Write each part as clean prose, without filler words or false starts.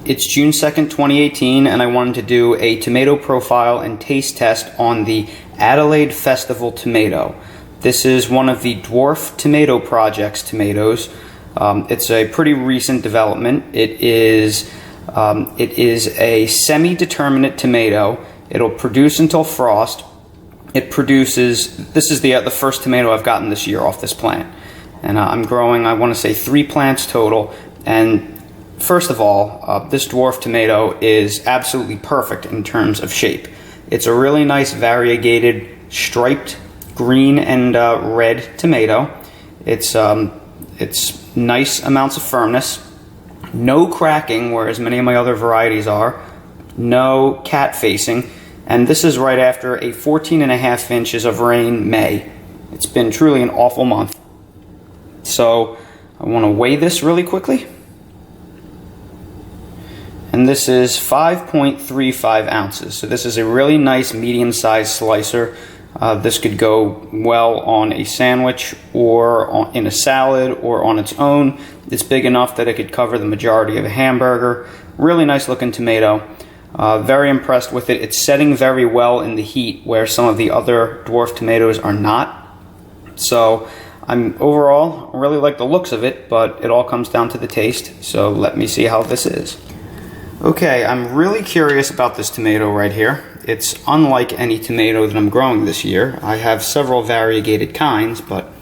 It's June 2nd, 2018, and I wanted to do a tomato profile and taste test on the Adelaide Festival Tomato. This is one of the Dwarf Tomato Project's tomatoes. It's a pretty recent development. It is a semi-determinate tomato. It'll produce until frost. It produces, this is the first tomato I've gotten this year off this plant. And I'm growing, I want to say 3 plants total. And first of all, this dwarf tomato is absolutely perfect in terms of shape. It's a really nice variegated, striped green and red tomato. It's nice amounts of firmness, no cracking, whereas many of my other varieties are, no cat facing, and this is right after a 14.5 inches of rain May. It's been truly an awful month. So I want to weigh this really quickly. And this is 5.35 ounces. So this is a really nice medium-sized slicer. This could go well on a sandwich or in a salad or on its own. It's big enough that it could cover the majority of a hamburger. Really nice looking tomato. Very impressed with it. It's setting very well in the heat where some of the other dwarf tomatoes are not. So overall, I really like the looks of it, but it all comes down to the taste. So let me see how this is. Okay, I'm really curious about this tomato right here. It's unlike any tomato that I'm growing this year. I have several variegated kinds, but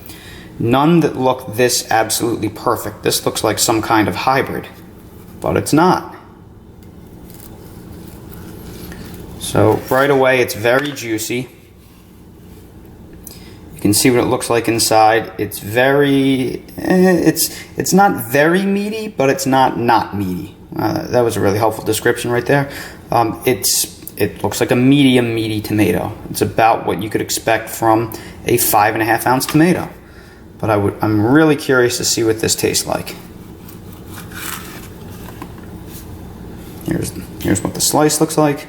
none that look this absolutely perfect. This looks like some kind of hybrid, but it's not. So right away, it's very juicy. You can see what it looks like inside. It's very, it's not very meaty, but it's not meaty. That was a really helpful description right there. It looks like a medium meaty tomato. It's about what you could expect from a 5.5 ounce tomato. But I'm really curious to see what this tastes like. Here's what the slice looks like.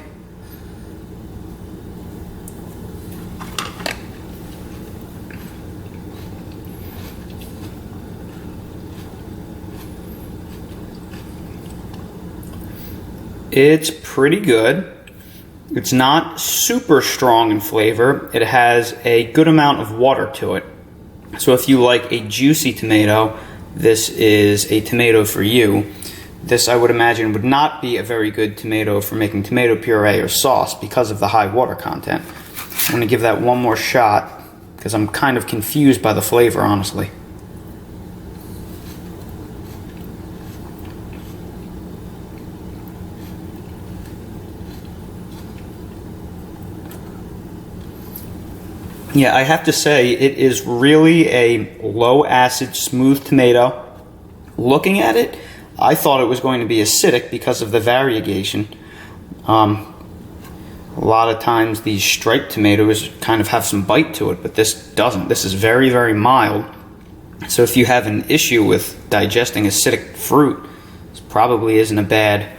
It's pretty good. It's not super strong in flavor. It has a good amount of water to it. So if you like a juicy tomato, this is a tomato for you. This, I would imagine, would not be a very good tomato for making tomato puree or sauce because of the high water content. I'm going to give that one more shot because I'm kind of confused by the flavor, honestly. Yeah, I have to say, it is really a low-acid, smooth tomato. Looking at it, I thought it was going to be acidic because of the variegation. A lot of times these striped tomatoes kind of have some bite to it, but this doesn't. This is very, very mild. So if you have an issue with digesting acidic fruit, this probably isn't a bad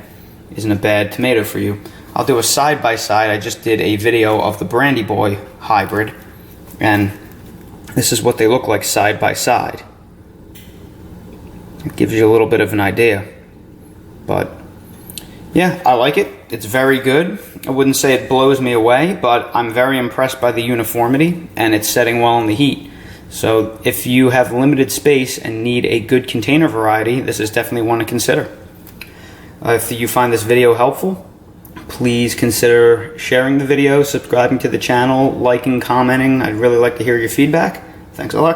tomato for you. I'll do a side-by-side. I just did a video of the Brandy Boy hybrid. And this is what they look like side by side. It gives you a little bit of an idea. But yeah, I like it. It's very good. I wouldn't say it blows me away, but I'm very impressed by the uniformity and it's setting well in the heat. So if you have limited space and need a good container variety, this is definitely one to consider. If you find this video helpful, please consider sharing the video, subscribing to the channel, liking, commenting. I'd really like to hear your feedback. Thanks a lot, guys.